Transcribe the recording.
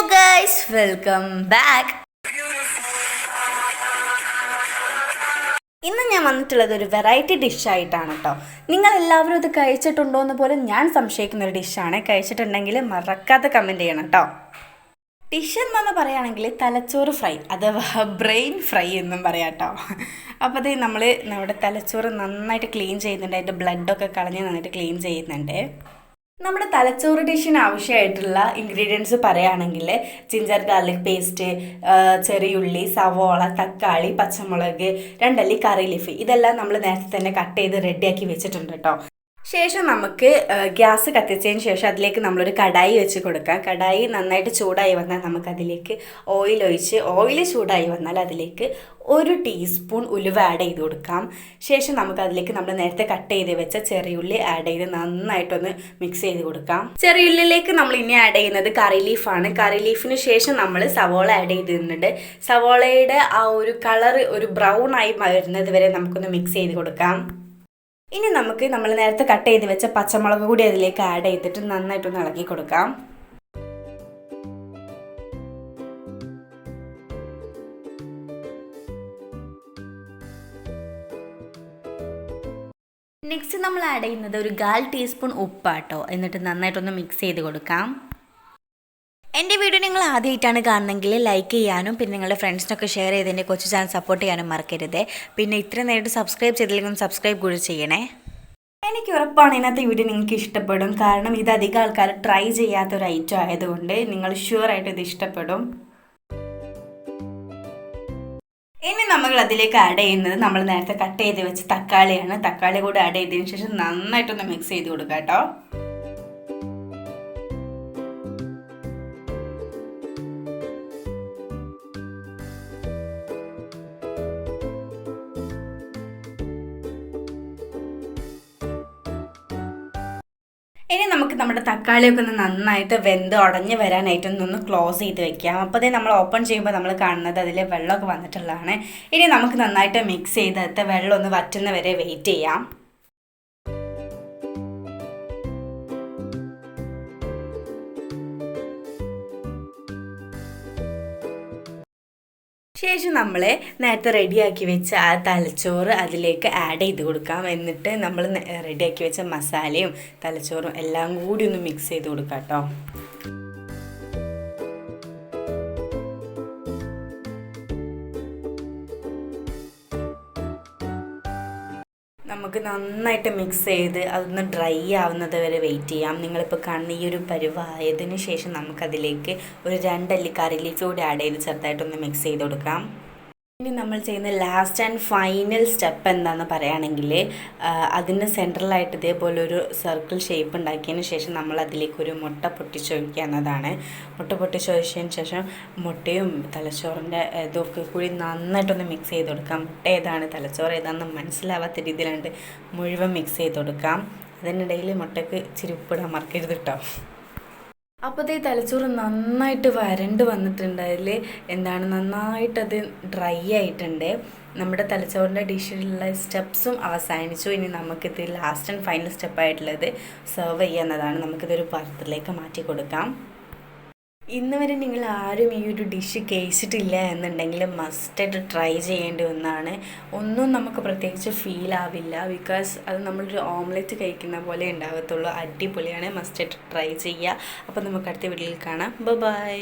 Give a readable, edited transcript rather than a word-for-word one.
Guys, welcome back. ഇന്ന് ഞാൻ വന്നിട്ടുള്ളത് ഒരു വെറൈറ്റി ഡിഷായിട്ടാണ് കേട്ടോ. നിങ്ങളെല്ലാവരും ഇത് കഴിച്ചിട്ടുണ്ടോ എന്ന് പോലും ഞാൻ സംശയിക്കുന്ന ഒരു ഡിഷാണ്. കഴിച്ചിട്ടുണ്ടെങ്കിൽ മറക്കാതെ കമൻറ്റ് ചെയ്യണം കേട്ടോ. ഡിഷ് എന്താണെന്ന് പറയുകയാണെങ്കിൽ തലച്ചോറ് ഫ്രൈ അഥവാ ബ്രെയിൻ ഫ്രൈ എന്നും പറയാം കേട്ടോ. അപ്പോൾ അത് നമ്മുടെ തലച്ചോറ് നന്നായിട്ട് ക്ലീൻ ചെയ്യുന്നുണ്ട്. അതിൻ്റെ ബ്ലഡൊക്കെ കളഞ്ഞ് നന്നായിട്ട് ക്ലീൻ ചെയ്യുന്നുണ്ട്. നമ്മുടെ തലച്ചോറ് ഡിഷിന് ആവശ്യമായിട്ടുള്ള ഇൻഗ്രീഡിയൻസ് പറയുകയാണെങ്കിൽ ജിഞ്ചർ ഗാർലിക് പേസ്റ്റ്, ചെറിയുള്ളി, സവോള, തക്കാളി, പച്ചമുളക്, 2 അല്ലി കറി ലീഫ്, ഇതെല്ലാം നമ്മൾ നേരത്തെ തന്നെ കട്ട് ചെയ്ത് റെഡിയാക്കി വെച്ചിട്ടുണ്ട് കേട്ടോ. ശേഷം നമുക്ക് ഗ്യാസ് കത്തിച്ചതിന് ശേഷം അതിലേക്ക് നമ്മളൊരു കടായി വെച്ച് കൊടുക്കാം. കടായി നന്നായിട്ട് ചൂടായി വന്നാൽ നമുക്കതിലേക്ക് ഓയിൽ ഒഴിച്ച് ഓയിൽ ചൂടായി വന്നാൽ അതിലേക്ക് 1 ടീസ്പൂൺ ഉലുവ ആഡ് ചെയ്ത് കൊടുക്കാം. ശേഷം നമുക്കതിലേക്ക് നമ്മൾ നേരത്തെ കട്ട് ചെയ്ത് വെച്ച ചെറിയുള്ളി ആഡ് ചെയ്ത് നന്നായിട്ടൊന്ന് മിക്സ് ചെയ്ത് കൊടുക്കാം. ചെറിയുള്ളിലേക്ക് നമ്മൾ ഇനി ആഡ് ചെയ്യുന്നത് കറി ലീഫാണ്. കറി ലീഫിന് ശേഷം നമ്മൾ സവോള ആഡ് ചെയ്തിട്ടുണ്ട്. സവോളയുടെ ആ ഒരു കളർ ഒരു ബ്രൗൺ ആയി വരുന്നത് വരെ നമുക്കൊന്ന് മിക്സ് ചെയ്ത് കൊടുക്കാം. ഇനി നമുക്ക് നമ്മൾ നേരത്തെ കട്ട് ചെയ്ത് വെച്ച പച്ചമുളക് കൂടി അതിലേക്ക് ആഡ് ചെയ്തിട്ട് നന്നായിട്ടൊന്ന് ഇളക്കി കൊടുക്കാം. നെക്സ്റ്റ് നമ്മൾ ആഡ് ചെയ്യുന്നത് ഒരു 1/4 ടീസ്പൂൺ ഉപ്പാട്ടോ. എന്നിട്ട് നന്നായിട്ടൊന്ന് മിക്സ് ചെയ്ത് കൊടുക്കാം. എൻ്റെ വീഡിയോ നിങ്ങൾ ആദ്യമായിട്ടാണ് കാണുന്നതെങ്കിൽ ലൈക്ക് ചെയ്യാനും പിന്നെ നിങ്ങളുടെ ഫ്രണ്ട്സിനൊക്കെ ഷെയർ ചെയ്ത് എൻ്റെ കൊച്ചു ചാനൽ സപ്പോർട്ട് ചെയ്യാനും മറക്കരുത്. പിന്നെ ഇത്ര നേരിട്ട് സബ്സ്ക്രൈബ് ചെയ്തില്ലെങ്കിൽ സബ്സ്ക്രൈബ് കൂടി ചെയ്യണേ. എനിക്ക് ഉറപ്പാണ് ഇന്നത്തെ വീഡിയോ നിങ്ങൾക്ക് ഇഷ്ടപ്പെടും. കാരണം ഇത് അധികം ആൾക്കാർ ട്രൈ ചെയ്യാത്തൊരു ഐറ്റം ആയതുകൊണ്ട് നിങ്ങൾ ഷുവറായിട്ട് ഇത് ഇഷ്ടപ്പെടും. ഇനി നമ്മൾ അതിലേക്ക് ആഡ് ചെയ്യുന്നത് നമ്മൾ നേരത്തെ കട്ട് ചെയ്ത് വെച്ച തക്കാളിയാണ്. തക്കാളി കൂടി ആഡ് ചെയ്തതിന് ശേഷം നന്നായിട്ടൊന്ന് മിക്സ് ചെയ്ത് കൊടുക്കാം കേട്ടോ. ഇനി നമുക്ക് നമ്മുടെ തക്കാളിയൊക്കെ ഒന്ന് നന്നായിട്ട് വെന്ത് ഉടഞ്ഞ് വരാനായിട്ടൊന്ന് ക്ലോസ് ചെയ്ത് വെക്കാം. അപ്പോൾ അതേ നമ്മൾ ഓപ്പൺ ചെയ്യുമ്പോൾ നമ്മൾ കാണുന്നത് അതിൽ വെള്ളമൊക്കെ വന്നിട്ടുള്ളതാണ്. ഇനി നമുക്ക് നന്നായിട്ട് മിക്സ് ചെയ്തിട്ട് വെള്ളം ഒന്ന് വറ്റുന്ന വരെ വെയിറ്റ് ചെയ്യാം. ശേഷം നമ്മൾ നേരത്തെ റെഡിയാക്കി വെച്ച ആ തലച്ചോറ് അതിലേക്ക് ആഡ് ചെയ്ത് കൊടുക്കാം. എന്നിട്ട് നമ്മൾ റെഡിയാക്കി വെച്ച മസാലയും തലച്ചോറും എല്ലാം കൂടി ഒന്ന് മിക്സ് ചെയ്ത് കൊടുക്കാം കേട്ടോ. നമുക്ക് നന്നായിട്ട് മിക്സ് ചെയ്ത് അതൊന്ന് ഡ്രൈ ആവുന്നത് വരെ വെയിറ്റ് ചെയ്യാം. നിങ്ങളിപ്പോൾ കാണുന്ന ഈ ഒരു പരുവായതിനു ശേഷം നമുക്കതിലേക്ക് ഒരു 2 അല്ലി കറി ലീഫ് കൂടി ആഡ് ചെയ്ത് ചെറുതായിട്ടൊന്ന് മിക്സ് ചെയ്ത് കൊടുക്കാം. ഇനി നമ്മൾ ചെയ്യുന്ന ലാസ്റ്റ് ആൻഡ് ഫൈനൽ സ്റ്റെപ്പ് എന്താണെന്ന് പറയുകയാണെങ്കിൽ അതിൻ്റെ സെൻട്രലായിട്ട് ഇതേപോലെ ഒരു സർക്കിൾ ഷേപ്പ് ഉണ്ടാക്കിയതിന് ശേഷം നമ്മൾ അതിലേക്ക് ഒരു മുട്ട പൊട്ടിച്ചൊഴിക്കുക എന്നതാണ്. മുട്ട പൊട്ടിച്ചൊഴിച്ചതിന് ശേഷം മുട്ടയും തലച്ചോറിൻ്റെ ഇതൊക്കെ കൂടി നന്നായിട്ടൊന്ന് മിക്സ് ചെയ്ത് കൊടുക്കാം. മുട്ട ഏതാണ് തലച്ചോറ് ഏതാണെന്ന് മനസ്സിലാവാത്ത രീതിയിലാണ്ട് മുഴുവൻ മിക്സ് ചെയ്ത് കൊടുക്കാം. അതിനിടയിൽ മുട്ടയ്ക്ക് ഇച്ചിരി ഉപ്പിടാൻ മറക്കരുത് കേട്ടോ. അപ്പോൾ ഈ തലച്ചോറ് നന്നായിട്ട് വരണ്ട് വന്നിട്ടുണ്ട്. അതിൽ നന്നായിട്ടത് ഡ്രൈ ആയിട്ടുണ്ട്. നമ്മുടെ തലച്ചോറിൻ്റെ ഡിഷിലുള്ള സ്റ്റെപ്സും അവസാനിച്ചു. ഇനി നമുക്കിത് ലാസ്റ്റ് ആൻഡ് ഫൈനൽ സ്റ്റെപ്പായിട്ടുള്ളത് സെർവ് ചെയ്യുന്നതാണ്. നമുക്കിതൊരു പാത്രത്തിലേക്ക് മാറ്റി കൊടുക്കാം. ഇന്ന് വരെ നിങ്ങൾ ആരും ഈ ഒരു ഡിഷ് കഴിച്ചിട്ടില്ല എന്നുണ്ടെങ്കിൽ മസ്റ്റായിട്ട് ട്രൈ ചെയ്യേണ്ടി ഒന്നാണ്. ഒന്നും നമുക്ക് പ്രത്യേകിച്ച് ഫീൽ ആവില്ല. ബിക്കോസ് അത് നമ്മളൊരു ഓംലെറ്റ് കഴിക്കുന്ന പോലെ ഉണ്ടാകത്തുള്ളൂ. അടിപൊളിയാണ്. മസ്റ്റായിട്ട് ട്രൈ ചെയ്യുക. അപ്പോൾ നമുക്ക് അടുത്ത വീഡിയോയിൽ കാണാം. ബൈ.